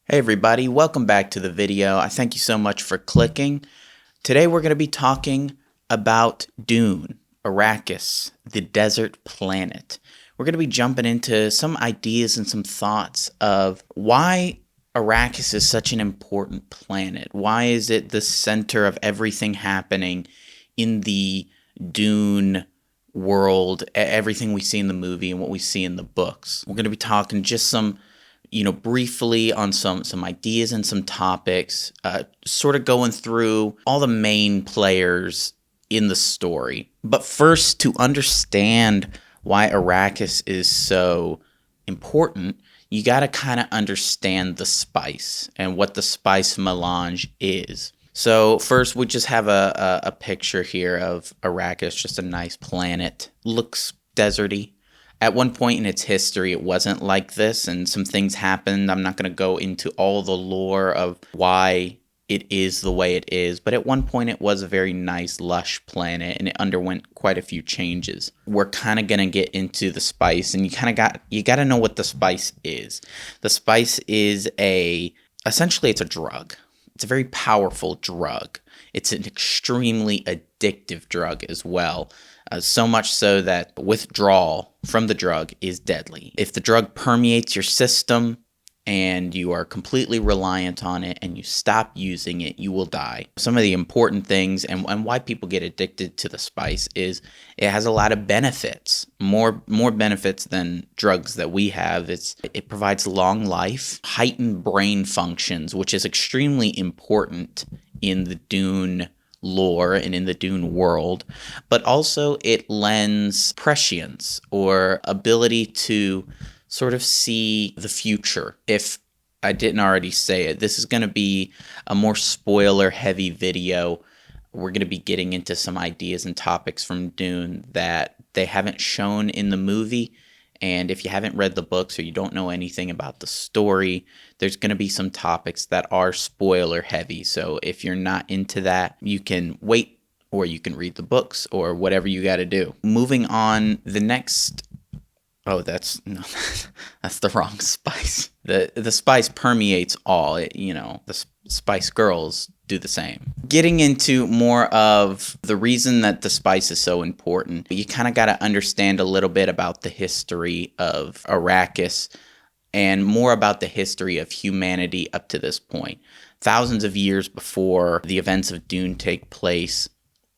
Hey everybody, welcome back to the video. I thank you so much for clicking. Today we're going to be talking about Dune, Arrakis, the desert planet. We're going to be jumping into some ideas and some thoughts of why Arrakis is such an important planet. Why is it the center of everything happening in the Dune world, everything we see in the movie and what we see in the books? We're going to be talking just some briefly on some ideas and some topics, sort of going through all the main players in the story. But first, to understand why Arrakis is so important, you got to kind of understand the spice and what the spice melange is. So first, we just have a picture here of Arrakis, just a nice planet. Looks deserty. At one point in its history, it wasn't like this, and some things happened. I'm not going to go into all the lore of why it is the way it is, but at one point it was a very nice, lush planet, and it underwent quite a few changes. We're kind of going to get into the spice, and you got to know what the spice is. The spice is essentially it's a drug. It's a very powerful drug. It's an extremely addictive drug as well. So much so that withdrawal from the drug is deadly. If the drug permeates your system and you are completely reliant on it and you stop using it, you will die. Some of the important things and why people get addicted to the spice is it has a lot of benefits, more benefits than drugs that we have. It provides long life, heightened brain functions, which is extremely important in the Dune lore and in the Dune world, but also it lends prescience or ability to sort of see the future. If I didn't already say it, this is going to be a more spoiler heavy video. We're going to be getting into some ideas and topics from Dune that they haven't shown in the movie. And if you haven't read the books or you don't know anything about the story, there's going to be some topics that are spoiler heavy. So if you're not into that, you can wait or you can read the books or whatever you got to do. Moving on, the next... Oh, that's the wrong spice. The spice permeates all. The Spice Girls do the same. Getting into more of the reason that the spice is so important, you kind of got to understand a little bit about the history of Arrakis and more about the history of humanity up to this point. Thousands of years before the events of Dune take place,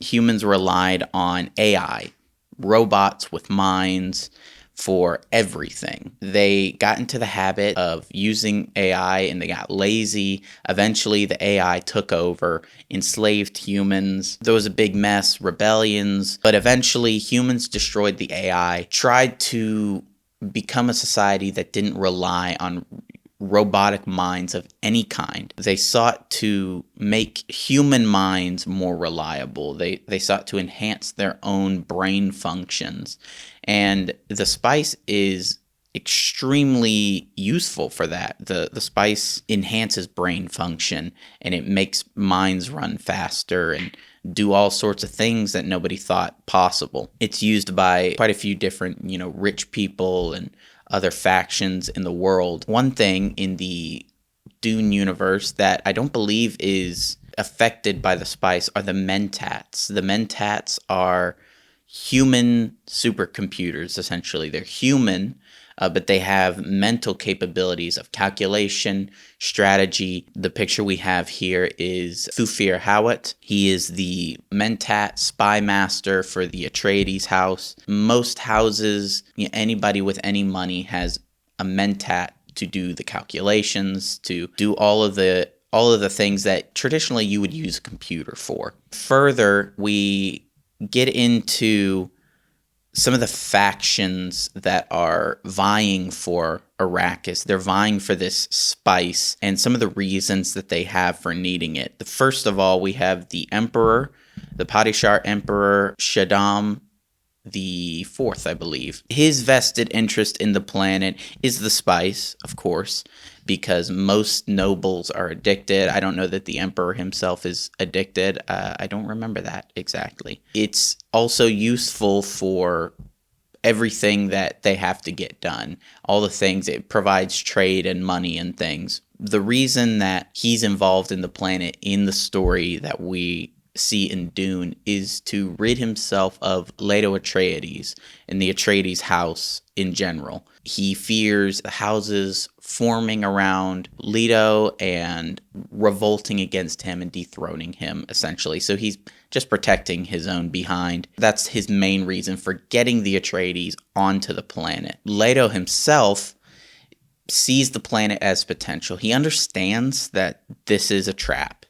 humans relied on AI, robots with minds, for everything. They got into the habit of using AI and they got lazy. Eventually, the AI took over, enslaved humans. There was a big mess, rebellions, but eventually humans destroyed the AI, tried to become a society that didn't rely on robotic minds of any kind. They sought to make human minds more reliable. They sought to enhance their own brain functions. And the spice is extremely useful for that. The spice enhances brain function and it makes minds run faster and do all sorts of things that nobody thought possible. It's used by quite a few different, rich people and other factions in the world. One thing in the Dune universe that I don't believe is affected by the spice are the Mentats. The Mentats are human supercomputers, essentially. They're human, but they have mental capabilities of calculation, strategy. The picture we have here is Thufir Hawat. He is the Mentat spy master for the Atreides house. Most houses, anybody with any money has a Mentat to do the calculations, to do all of the things that traditionally you would use a computer for. Further, we get into some of the factions that are vying for Arrakis. They're vying for this spice and some of the reasons that they have for needing it. First of all, we have the Emperor, the Padishar Emperor Shaddam the Fourth, I believe. His vested interest in the planet is the spice, of course, because most nobles are addicted. I don't know that the emperor himself is addicted. I don't remember that exactly. It's also useful for everything that they have to get done, all the things. It provides trade and money and things. The reason that he's involved in the planet in the story that we see in Dune is to rid himself of Leto Atreides and the Atreides house in general. He fears the houses forming around Leto and revolting against him and dethroning him, essentially. So he's just protecting his own behind. That's his main reason for getting the Atreides onto the planet. Leto himself sees the planet as potential. He understands that this is a trap.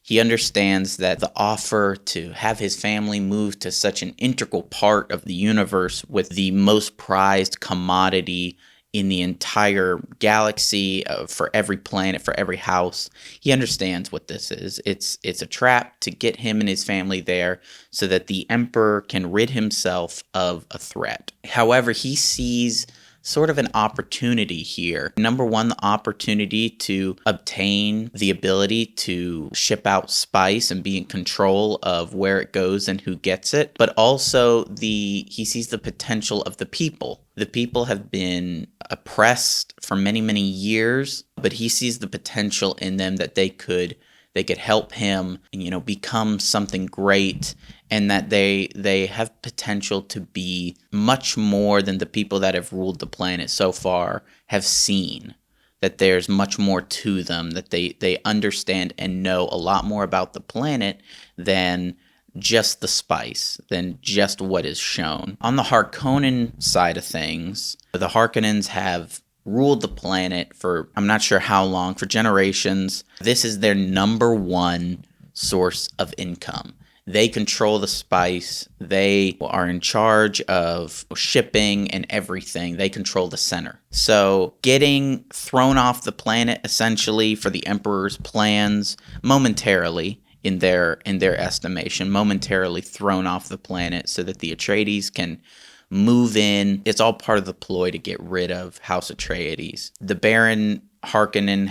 He understands that the offer to have his family move to such an integral part of the universe with the most prized commodity in the entire galaxy, for every planet, for every house, he understands what this is. It's a trap to get him and his family there so that the Emperor can rid himself of a threat. However, he sees sort of an opportunity here. Number one, the opportunity to obtain the ability to ship out spice and be in control of where it goes and who gets it, but also he sees the potential of the people. The people have been oppressed for many, many years, but he sees the potential in them that they could help him, become something great, and that they have potential to be much more than the people that have ruled the planet so far have seen. That there's much more to them, that they understand and know a lot more about the planet than just the spice, than just what is shown. On the Harkonnen side of things, the Harkonnens have ruled the planet for, I'm not sure how long, for generations. This is their number one source of income. They control the spice. They are in charge of shipping and everything. They control the center. So getting thrown off the planet, essentially, for the Emperor's plans, momentarily, in their estimation, momentarily thrown off the planet so that the Atreides can move in. It's all part of the ploy to get rid of House Atreides. The Baron Harkonnen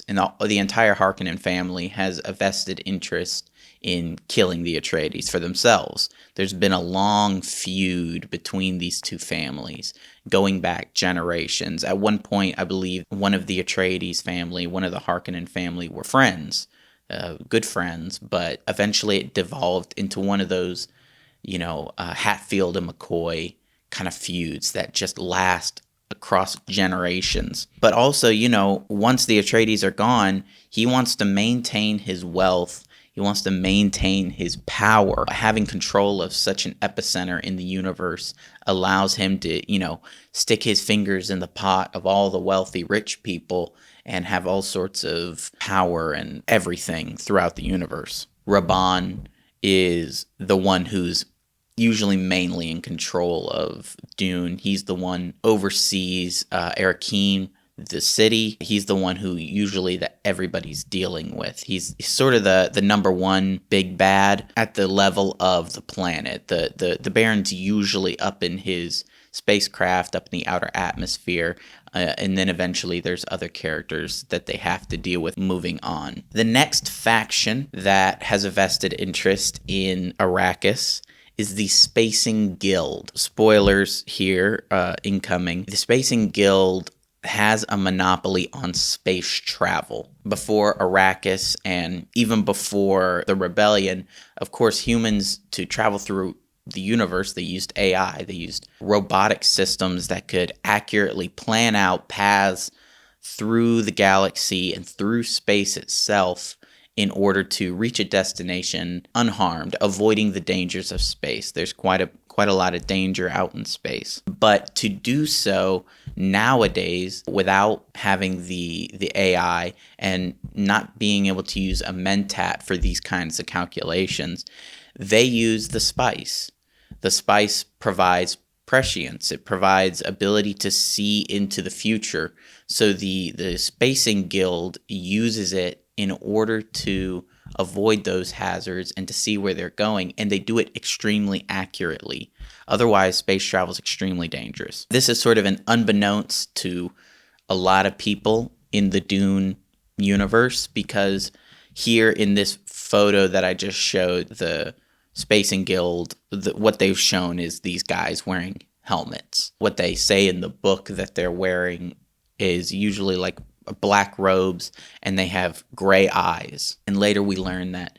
and the entire Harkonnen family has a vested interest in killing the Atreides for themselves. There's been a long feud between these two families, going back generations. At one point, I believe one of the Atreides family, one of the Harkonnen family were friends, good friends, but eventually it devolved into one of those Hatfield and McCoy kind of feuds that just last across generations. But also, once the Atreides are gone, he wants to maintain his wealth. He wants to maintain his power. Having control of such an epicenter in the universe allows him to, stick his fingers in the pot of all the wealthy, rich people and have all sorts of power and everything throughout the universe. Rabban is the one who's usually mainly in control of Dune. He's the one oversees Arrakis, the city. He's the one who usually that everybody's dealing with. He's sort of the number one big bad at the level of the planet. The Baron's usually up in his spacecraft, up in the outer atmosphere, and then eventually there's other characters that they have to deal with moving on. The next faction that has a vested interest in Arrakis is the Spacing Guild. Spoilers here, incoming. The Spacing Guild has a monopoly on space travel. Before Arrakis and even before the rebellion, of course, humans, to travel through the universe, they used AI. They used robotic systems that could accurately plan out paths through the galaxy and through space itself in order to reach a destination unharmed, avoiding the dangers of space. There's quite a lot of danger out in space. But to do so nowadays without having the AI and not being able to use a mentat for these kinds of calculations, they use the spice. The spice provides prescience. It provides ability to see into the future. So the Spacing Guild uses it in order to avoid those hazards and to see where they're going, and they do it extremely accurately. Otherwise, space travel is extremely dangerous. This is sort of an unbeknownst to a lot of people in the Dune universe, because here in this photo that I just showed, the Spacing Guild, what they've shown is these guys wearing helmets. What they say in the book that they're wearing is usually like black robes, and they have gray eyes. And later we learn that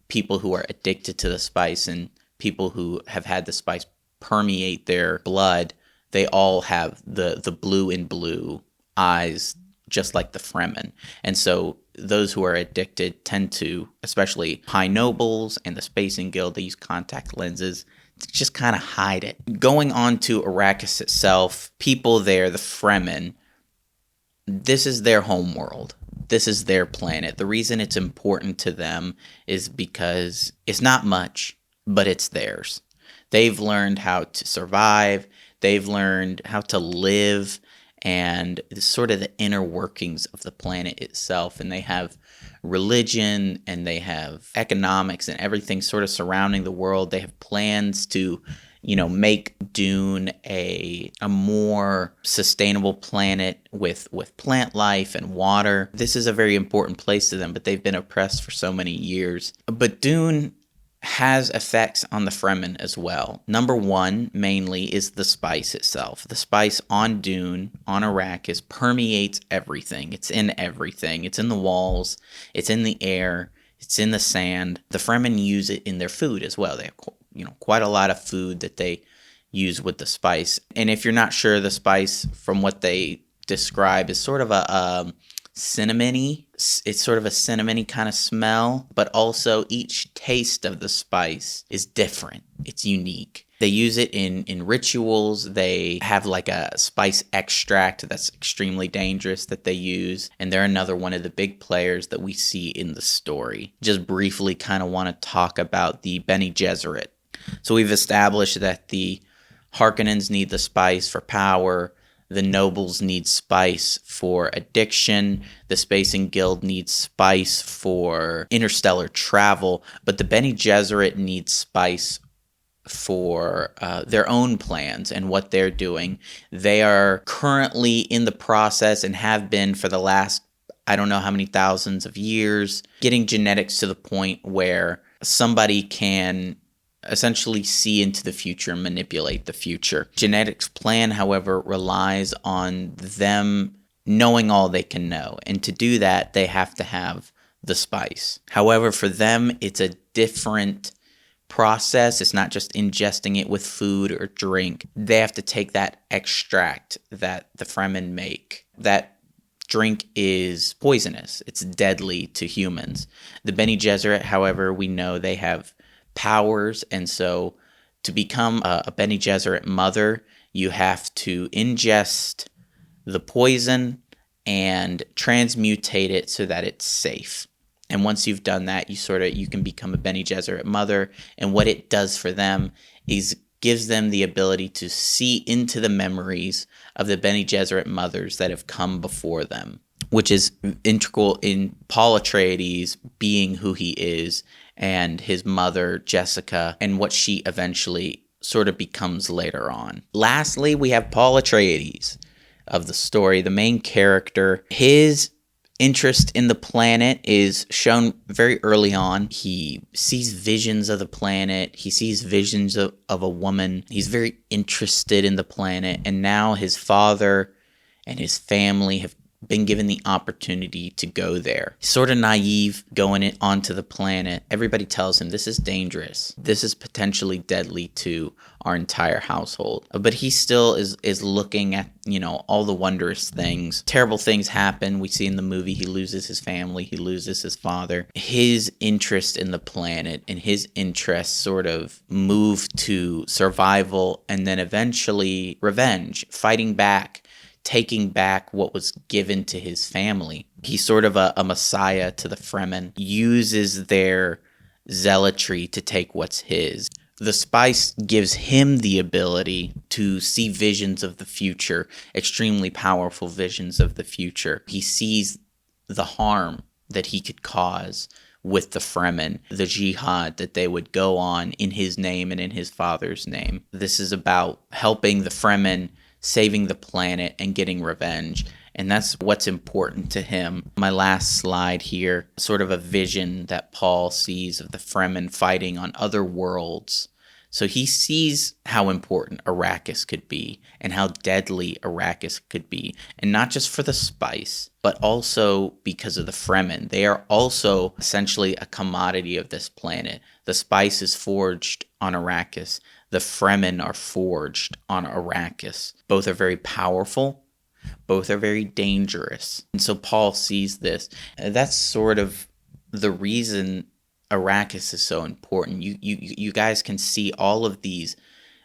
people who are addicted to the spice and people who have had the spice permeate their blood, they all have the blue in blue eyes, just like the Fremen. And so those who are addicted tend to, especially high nobles and the Spacing Guild, they use contact lenses to just kind of hide it. Going on to Arrakis itself, people there, the Fremen, this is their home world. This is their planet. The reason it's important to them is because it's not much, but it's theirs. They've learned how to survive. They've learned how to live, and sort of the inner workings of the planet itself. And they have religion, and they have economics, and everything sort of surrounding the world. They have plans to, make Dune a more sustainable planet with plant life and water. This is a very important place to them, but they've been oppressed for so many years. But Dune has effects on the Fremen as well. Number one, mainly, is the spice itself. The spice on Dune, on Arrakis, permeates everything. It's in everything. It's in the walls. It's in the air. It's in the sand. The Fremen use it in their food as well. They have quite a lot of food that they use with the spice. And if you're not sure, the spice, from what they describe, is sort of a cinnamony. It's sort of a cinnamony kind of smell, but also each taste of the spice is different. It's unique. They use it in rituals. They have like a spice extract that's extremely dangerous that they use. And they're another one of the big players that we see in the story. Just briefly kind of want to talk about the Bene Gesserit. So we've established that the Harkonnens need the spice for power. The nobles need spice for addiction. The Spacing Guild needs spice for interstellar travel. But the Bene Gesserit need spice for their own plans and what they're doing. They are currently in the process, and have been for the last, I don't know how many thousands of years, getting genetics to the point where somebody can essentially see into the future and manipulate the future. Genetics plan, however, relies on them knowing all they can know. And to do that, they have to have the spice. However, for them, it's a different process. It's not just ingesting it with food or drink. They have to take that extract that the Fremen make. That drink is poisonous. It's deadly to humans. The Bene Gesserit, however, we know they have powers, and so to become a Bene Gesserit mother, you have to ingest the poison and transmutate it so that it's safe. And once you've done that, you can become a Bene Gesserit mother. And what it does for them is gives them the ability to see into the memories of the Bene Gesserit mothers that have come before them, which is integral in Paul Atreides being who he is, and his mother, Jessica, and what she eventually sort of becomes later on. Lastly, we have Paul Atreides of the story, the main character. His interest in the planet is shown very early on. He sees visions of the planet. He sees visions of a woman. He's very interested in the planet. And now his father and his family have been given the opportunity to go there. He's sort of naive going onto the planet. Everybody tells him this is dangerous. This is potentially deadly to our entire household. But he still is looking at, all the wondrous things. Terrible things happen. We see in the movie he loses his family. He loses his father. His interest in the planet and his interests sort of move to survival and then eventually revenge, fighting back, taking back what was given to his family. He's sort of a messiah to the Fremen, uses their zealotry to take what's his. The spice gives him the ability to see visions of the future, extremely powerful visions of the future. He sees the harm that he could cause with the Fremen, the jihad that they would go on in his name and in his father's name. This is about helping the Fremen, saving the planet, and getting revenge. And that's what's important to him. My last slide here, sort of a vision that Paul sees of the Fremen fighting on other worlds. So he sees how important Arrakis could be and how deadly Arrakis could be. And not just for the spice, but also because of the Fremen. They are also essentially a commodity of this planet. The spice is forged on Arrakis. The Fremen are forged on Arrakis. Both are very powerful. Both are very dangerous. And so Paul sees this. That's sort of the reason Arrakis is so important. You guys can see all of these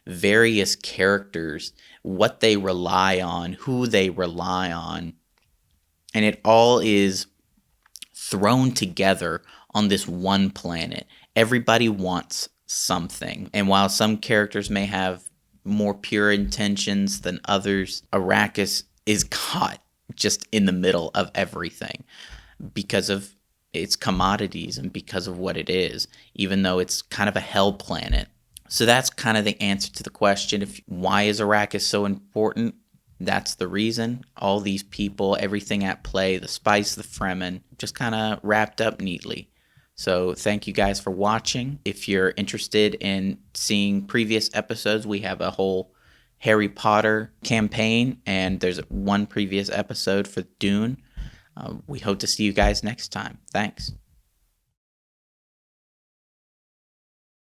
various characters, what they rely on, who they rely on, and it all is thrown together on this one planet. Everybody wants something. And while some characters may have more pure intentions than others, Arrakis is caught just in the middle of everything because of its commodities and because of what it is, even though it's kind of a hell planet. So that's kind of the answer to the question of why is Arrakis so important? That's the reason. All these people, everything at play, the spice, the Fremen, just kind of wrapped up neatly. So thank you guys for watching. If you're interested in seeing previous episodes, we have a whole Harry Potter campaign, and there's one previous episode for Dune. We hope to see you guys next time. Thanks.